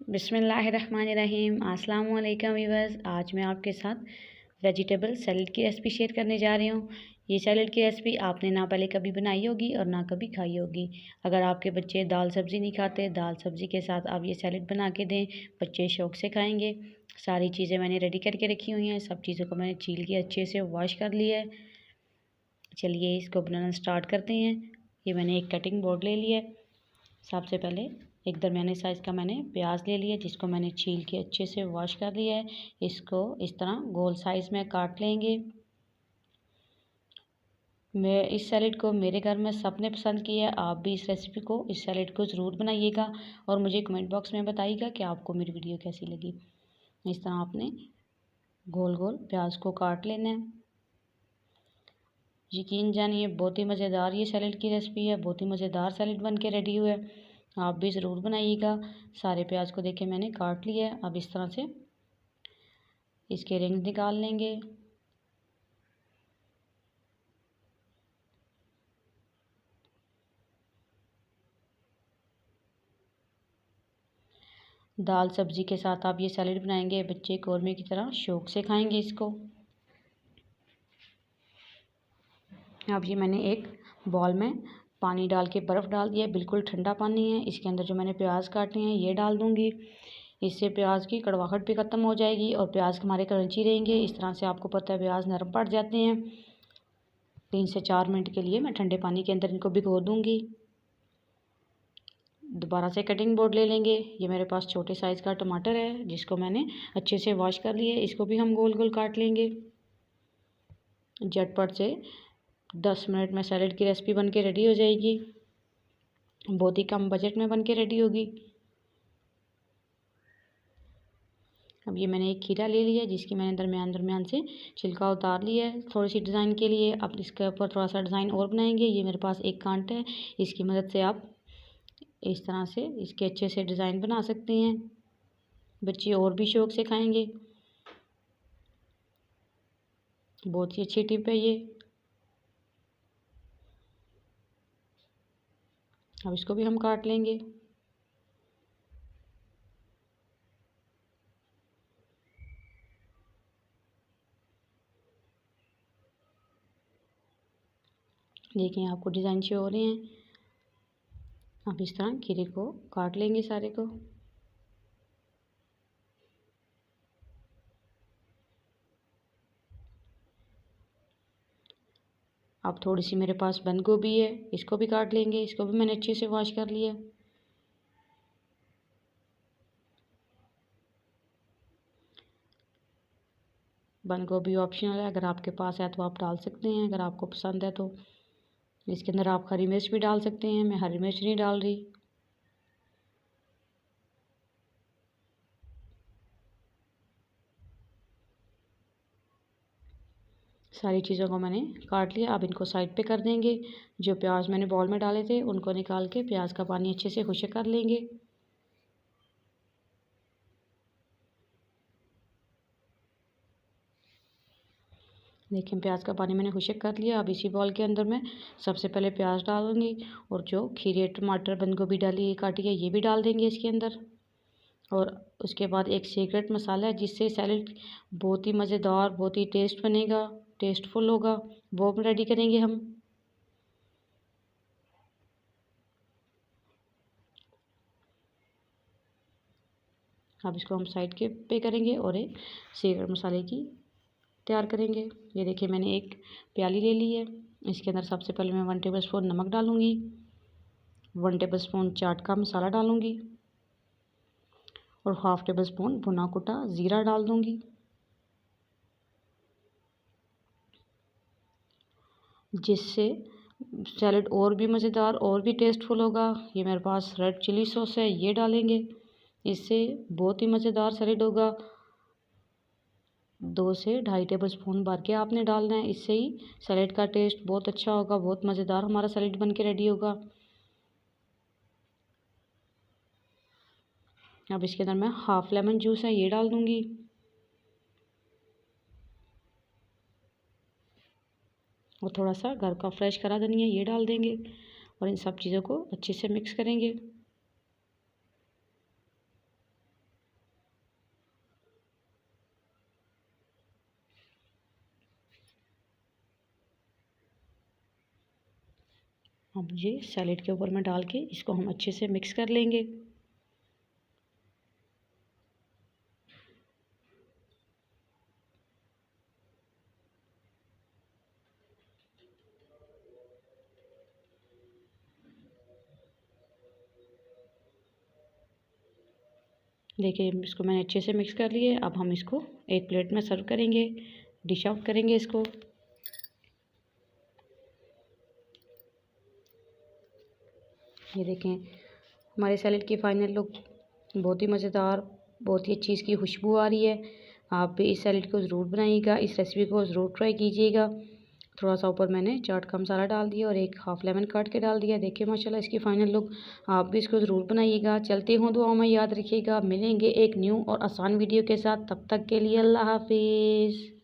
बिस्मिल्लाहिर्रहमानिर्रहीम। अस्सलाम वालेकुम व्यूअर्स। आज मैं आपके साथ वेजिटेबल सैलड की रेसिपी शेयर करने जा रही हूँ। ये सैलड की रेसिपी आपने ना पहले कभी बनाई होगी और ना कभी खाई होगी। अगर आपके बच्चे दाल सब्ज़ी नहीं खाते, दाल सब्ज़ी के साथ आप ये सैलड बना के दें, बच्चे शौक़ से खाएँगे। सारी चीज़ें मैंने रेडी करके रखी हुई हैं। सब चीज़ों को मैंने छील के अच्छे से वॉश कर लिया है। चलिए इसको बनाना स्टार्ट करते हैं। ये मैंने एक कटिंग बोर्ड ले लिया है। सबसे पहले एक दरमियाने साइज़ का मैंने प्याज ले लिया, जिसको मैंने छील के अच्छे से वॉश कर लिया है। इसको इस तरह गोल साइज़ में काट लेंगे। मैं इस सैलेड को मेरे घर में सबने पसंद किया है। आप भी इस रेसिपी को, इस सैलेड को ज़रूर बनाइएगा और मुझे कमेंट बॉक्स में बताइएगा कि आपको मेरी वीडियो कैसी लगी। इस तरह आपने गोल गोल प्याज को काट लेना है। यकीन जानिए बहुत ही मज़ेदार ये सैलेड की रेसिपी है। बहुत ही मज़ेदार सैलेड बन के रेडी हुआ है। आप भी ज़रूर बनाइएगा। सारे प्याज को देखे मैंने काट लिया है। अब इस तरह से इसके रिंग निकाल लेंगे। दाल सब्ज़ी के साथ आप ये सैलेड बनाएंगे, बच्चे कौरमे की तरह शौक़ से खाएंगे इसको। अब ये मैंने एक बॉल में पानी डाल के बर्फ़ डाल दिया है। बिल्कुल ठंडा पानी है। इसके अंदर जो मैंने प्याज काटे हैं ये डाल दूँगी। इससे प्याज की कड़वाहट भी ख़त्म हो जाएगी और प्याज हमारे क्रंची रहेंगे। इस तरह से आपको पता है प्याज नरम पड़ जाते हैं। 3 से 4 मिनट के लिए मैं ठंडे पानी के अंदर इनको भिगो दूँगी। दोबारा से कटिंग बोर्ड ले लेंगे। ये मेरे पास छोटे साइज़ का टमाटर है, जिसको मैंने अच्छे से वॉश कर लिया है। इसको भी हम गोल गोल काट लेंगे। झटपट से 10 मिनट में सैलेड की रेसिपी बन के रेडी हो जाएगी। बहुत ही कम बजट में बन के रेडी होगी। अब ये मैंने एक खीरा ले लिया है, जिसकी मैंने दरमियान से छिलका उतार लिया है थोड़ी सी डिज़ाइन के लिए। अब इसके ऊपर थोड़ा सा डिज़ाइन और बनाएंगे। ये मेरे पास एक कांटा है, इसकी मदद से आप इस तरह से इसके अच्छे से डिज़ाइन बना सकते हैं। बच्चे और भी शौक़ से खाएंगे। बहुत ही अच्छी टिप है ये। अब इसको भी हम काट लेंगे। देखिए आपको डिज़ाइन शो हो रहे हैं। अब इस तरह खीरे को काट लेंगे सारे को। अब थोड़ी सी मेरे पास बंद गोभी है, इसको भी काट लेंगे। इसको भी मैंने अच्छे से वॉश कर लिया। बंद गोभी ऑप्शनल है, अगर आपके पास है तो आप डाल सकते हैं, अगर आपको पसंद है तो। इसके अंदर आप हरी मिर्च भी डाल सकते हैं। मैं हरी मिर्च नहीं डाल रही। सारी चीज़ों को मैंने काट लिया। अब इनको साइड पे कर देंगे। जो प्याज मैंने बॉल में डाले थे उनको निकाल के प्याज का पानी अच्छे से खुश्क कर लेंगे। देखिए प्याज का पानी मैंने खुश्क कर लिया। अब इसी बॉल के अंदर मैं सबसे पहले प्याज डालूंगी और जो खीरे टमाटर बंद गोभी डाली काटी है ये भी डाल देंगे इसके अंदर। और उसके बाद एक सीक्रेट मसाला है, जिससे सैलेड बहुत ही मज़ेदार, बहुत ही टेस्ट बनेगा, टेस्टफुल होगा। वो रेडी करेंगे हम। अब इसको हम साइड के पे करेंगे और एक सीक्रेट मसाले की तैयार करेंगे। ये देखिए मैंने एक प्याली ले ली है। इसके अंदर सबसे पहले मैं 1 टेबल स्पून नमक डालूँगी, 1 टेबल स्पून चाट का मसाला डालूँगी और 1/2 टेबल स्पून भुना कुटा ज़ीरा डाल दूँगी। जिससे सैलेड और भी मज़ेदार और भी टेस्टफुल होगा। ये मेरे पास रेड चिली सॉस है, ये डालेंगे। इससे बहुत ही मज़ेदार सैलेड होगा। 2 से 2.5 टेबल स्पून भर के आपने डालना है। इससे ही सैलेड का टेस्ट बहुत अच्छा होगा, बहुत मज़ेदार हमारा सैलेड बन के रेडी होगा। अब इसके अंदर मैं 1/2 लेमन जूस है ये डाल दूँगी। और थोड़ा सा घर का फ्रेश करा धनिया ये डाल देंगे और इन सब चीज़ों को अच्छे से मिक्स करेंगे। अब ये सैलेड के ऊपर में डाल के इसको हम अच्छे से मिक्स कर लेंगे। देखिए इसको मैंने अच्छे से मिक्स कर लिए। अब हम इसको एक प्लेट में सर्व करेंगे, डिश आउट करेंगे इसको। ये देखें हमारे सैलेड की फाइनल लुक बहुत ही मज़ेदार, बहुत ही अच्छी इसकी खुशबू आ रही है। आप भी इस सैलेड को ज़रूर बनाइएगा, इस रेसिपी को ज़रूर ट्राई कीजिएगा। थोड़ा सा ऊपर मैंने चाट का मसाला डाल दिया और एक हाफ़ लेमन काट के डाल दिया। देखिए माशाल्लाह इसकी फ़ाइनल लुक। आप भी इसको ज़रूर बनाइएगा। चलते हों दुआओं में याद रखिएगा। मिलेंगे एक न्यू और आसान वीडियो के साथ, तब तक के लिए अल्लाह हाफिज़।